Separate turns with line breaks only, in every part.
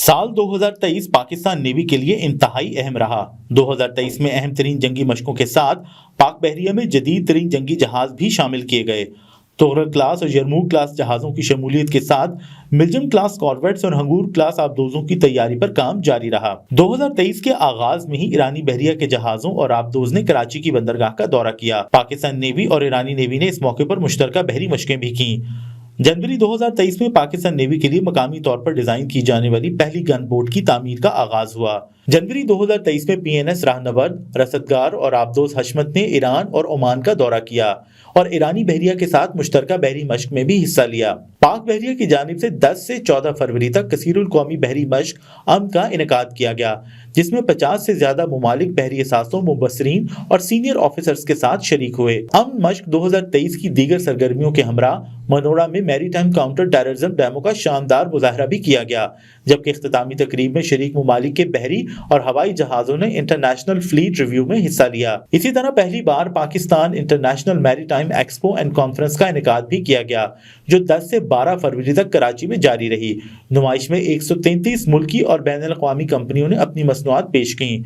سال 2023 پاکستان نیوی کے لیے انتہائی اہم رہا۔ 2023 میں اہم ترین جنگی مشقوں کے ساتھ پاک بحریہ میں جدید ترین جنگی جہاز بھی شامل کیے گئے۔ تغرل کلاس اور یرموک کلاس جہازوں کی شمولیت کے ساتھ ملجم کلاس کارویٹس اور ہنگور کلاس آبدوزوں کی تیاری پر کام جاری رہا۔ 2023 کے آغاز میں ہی ایرانی بحریہ کے جہازوں اور آبدوز نے کراچی کی بندرگاہ کا دورہ کیا۔ پاکستان نیوی اور ایرانی نیوی نے اس موقع پر مشترکہ بحری مشقیں بھی کیں۔ جنوری 2023 میں پاکستان نیوی کے لیے مقامی طور پر ڈیزائن کی جانے والی پہلی گن بوٹ کی تعمیر کا آغاز ہوا۔ جنوری 2023 میں پی این ایس راہنورد، رصدگار اور آبدوز حشمت نے ایران اور عمان کا دورہ کیا اور ایرانی بحریہ کے ساتھ مشترکہ بحری مشق میں بھی حصہ لیا۔ پاک بحریہ کی جانب سے 10 سے 14 فروری تک کثیر القومی بحری مشق امن کا انعقاد کیا گیا، جس میں 50 سے زیادہ ممالک بحری اثاثوں، مبصرین اور سینئر آفیسرز کے ساتھ شریک ہوئے۔ امن مشق 2023 کی دیگر سرگرمیوں کے ہمراہ منورہ میں میری ٹائم کاؤنٹر ٹیررزم ڈیمو کا شاندار مظاہرہ بھی کیا گیا، جبکہ اختتامی تقریب میں شریک ممالک کے بحری اور ہوائی جہازوں نے انٹرنیشنل فلیٹ ریویو میں حصہ لیا۔ اسی طرح پہلی بار پاکستان انٹرنیشنل میری ٹائم ایکسپو اینڈ کانفرنس کا انعقاد بھی کیا گیا، جو 10 سے 12 فروری تک کراچی میں جاری رہی۔ نمائش میں 133 ملکی اور بین الاقوامی کمپنیوں نے اپنی مصنوعات پیش کیں۔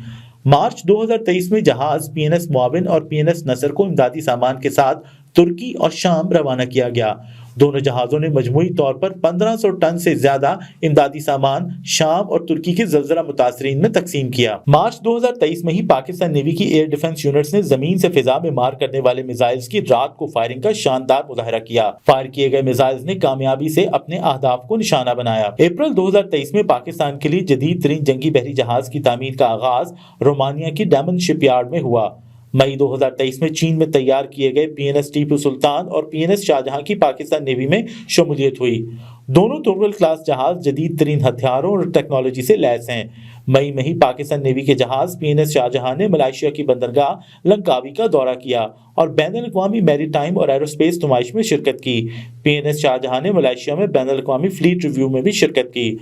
مارچ 2023 میں جہاز پی این ایس معاون اور پی این ایس نصر کو امدادی سامان کے ساتھ ترکی اور شام روانہ کیا گیا۔ دونوں جہازوں نے مجموعی طور پر 1500 ٹن سے زیادہ امدادی سامان شام اور ترکی کے زلزلہ متاثرین میں تقسیم کیا۔ مارچ 2023 میں ہی پاکستان نیوی کی ایئر ڈیفنس یونٹس نے زمین سے فضا میں مار کرنے والے میزائلز کی رات کو فائرنگ کا شاندار مظاہرہ کیا۔ فائر کیے گئے میزائلز نے کامیابی سے اپنے اہداف کو نشانہ بنایا۔ اپریل 2023 میں پاکستان کے لیے جدید ترین جنگی بحری جہاز کی تعمیر کا آغاز رومانیہ کی ڈیمن شپ یارڈ میں ہوا۔ مئی 2023 میں چین میں تیار کیے گئے پی این ایس ٹیپو سلطان اور پی این ایس شاہجہاں کی پاکستان نیوی میں شمولیت ہوئی۔ دونوں تغرل کلاس جہاز جدید ترین ہتھیاروں اور ٹیکنالوجی سے لیس ہیں۔ مئی میں ہی پاکستان نیوی کے جہاز پی این ایس شاہجہاں نے ملائیشیا کی بندرگاہ لنکاوی کا دورہ کیا اور بین الاقوامی میری ٹائم اور ایروسپیس نمائش میں شرکت کی۔ پی این ایس شاہجہاں نے ملائیشیا میں بین الاقوامی فلیٹ ریویو میں بھی شرکت کی۔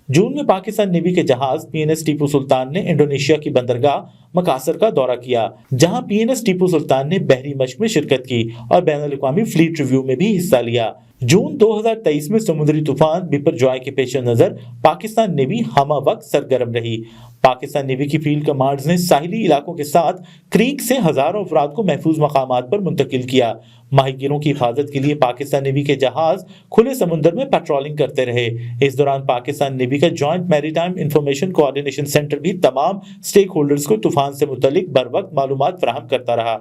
جون میں پاکستان نیوی کے جہاز پی این ایس ٹیپو سلطان نے انڈونیشیا کی بندرگاہ مکاسر کا دورہ کیا، جہاں پی این ایس ٹیپو سلطان نے بحری مشق میں شرکت کی اور بین الاقوامی فلیٹ ریویو میں بھی حصہ لیا۔ جون 2023 میں سمندری طوفان بپر جوائے کے پیش نظر پاکستان نیوی ہمہ وقت سرگرم رہی۔ پاکستان نیوی کی فیلڈ کمانڈز نے ساحلی علاقوں کے ساتھ کریک سے ہزاروں افراد کو محفوظ مقامات پر منتقل کیا۔ ماہی گیروں کی حفاظت کے لیے پاکستان نیوی کے جہاز کھلے سمندر میں پیٹرولنگ کرتے رہے۔ اس دوران پاکستان نیوی کا جوائنٹ میری ٹائم انفارمیشن کوآرڈینیشن سینٹر بھی تمام سٹیک ہولڈرز کو طوفان سے متعلق بروقت معلومات فراہم کرتا رہا۔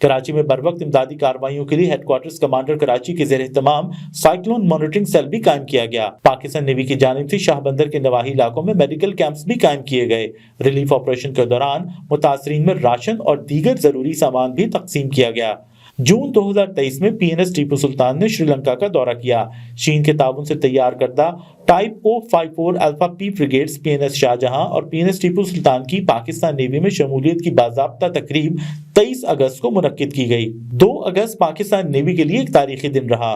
کراچی میں بروقت امدادی کارروائیوں کے لیے ہیڈ کوارٹرز کمانڈر کراچی کے زیر اہتمام سائیکلون مانیٹرنگ سیل بھی قائم کیا گیا۔ پاکستان نیوی کی جانب سے شاہ بندر کے نواحی علاقوں میں میڈیکل کیمپس بھی قائم کیے گئے۔ ریلیف آپریشن کے دوران متاثرین میں راشن اور دیگر ضروری سامان بھی تقسیم کیا گیا۔ جون 2023 میں پی این ایس ٹیپو سلطان نے شری لنکا کا دورہ کیا۔ چین کے تعاون سے تیار کردہ ٹائپ او 54 الفا پی فریگیٹس پی این ایس شاہجہاں اور پی این ایس ٹیپو سلطان کی پاکستان نیوی میں شمولیت کی باضابطہ تقریب 23 اگست کو منعقد کی گئی۔ 2 اگست پاکستان نیوی کے لیے ایک تاریخی دن رہا۔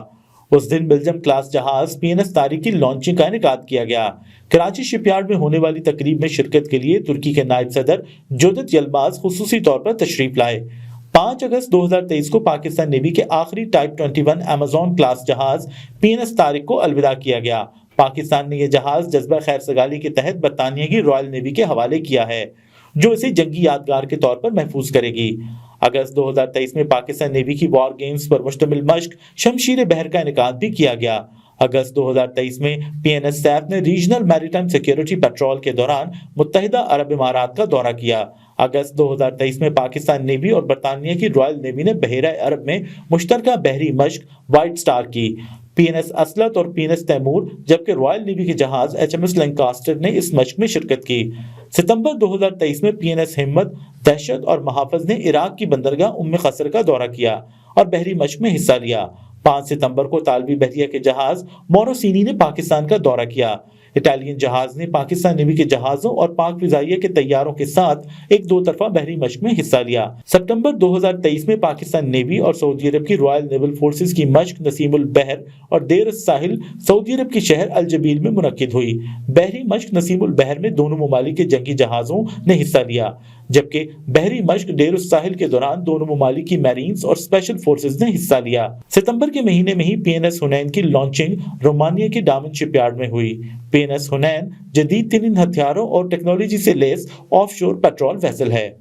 اس دن ملجم کلاس جہاز پی این ایس طارق کی لانچنگ کا انعقاد کیا گیا۔ کراچی شپ یارڈ میں ہونے والی تقریب میں شرکت کے لیے ترکی کے نائب صدر جودت یلماز خصوصی طور پر تشریف لائے۔ 5 اگست 2023 کو پاکستان نیوی کے آخری ٹائپ 21 ایمیزون کلاس جہاز پی این ایس طارق کو الوداع کیا گیا۔ پاکستان نے یہ جہاز جذبہ خیر سگالی کے تحت برطانیہ کی رائل نیوی کے حوالے کیا ہے، جو اسے جنگی یادگار کے طور پر محفوظ کرے گی۔ اگست 2023 میں پاکستان نیوی کی وار گیمز پر مشتمل مشق شمشیر بحر کا انعقاد بھی کیا گیا۔ اگست 2023 میں پی این ایس سیف نے ریجنل میری ٹائم سیکیورٹی پیٹرول کے دوران متحدہ عرب امارات کا دورہ کیا۔ اگست 2023 میں پاکستان نیوی اور برطانیہ کی رائل نیوی نے بحیرہ عرب میں مشترکہ بحری مشق وائٹ سٹار کی۔ پی این ایس اسلط اور پی این ایس تیمور جبکہ رائل نیوی کے جہاز ایچ ایم ایس لینکاسٹر نے اس مشق میں شرکت کی۔ ستمبر 2023 میں پی این ایس ہمت، دہشت اور محافظ نے عراق کی بندرگاہ ام قصر کا دورہ کیا اور بحری مشق میں حصہ لیا۔ 5 ستمبر کو طالبی بحریہ کے جہاز موروسینی نے پاکستان کا دورہ کیا۔ اٹالین جہاز نے پاکستان نیوی کے جہازوں اور پاک فضائیہ کے طیاروں کے ساتھ ایک 2 طرفہ بحری مشق میں حصہ لیا۔ ستمبر 2023 میں پاکستان نیوی اور سعودی عرب کی رائل نیول فورسز کی مشق نسیم البحر اور دیر الساحل سعودی عرب کے شہر الجبیل میں منعقد ہوئی۔ بحری مشق نسیم البحر میں دونوں ممالک کے جنگی جہازوں نے حصہ لیا، جبکہ بحری مشق ڈیر الساحل کے دوران دونوں ممالک کی میرینز اور اسپیشل فورسز نے حصہ لیا۔ ستمبر کے مہینے میں ہی پی این ایس حنین کی لانچنگ رومانیہ کے ڈامن شپ یارڈ میں ہوئی۔ پی این ایس حنین جدید ترین ہتھیاروں اور ٹیکنالوجی سے لیس آف شور پیٹرول ویسل ہے۔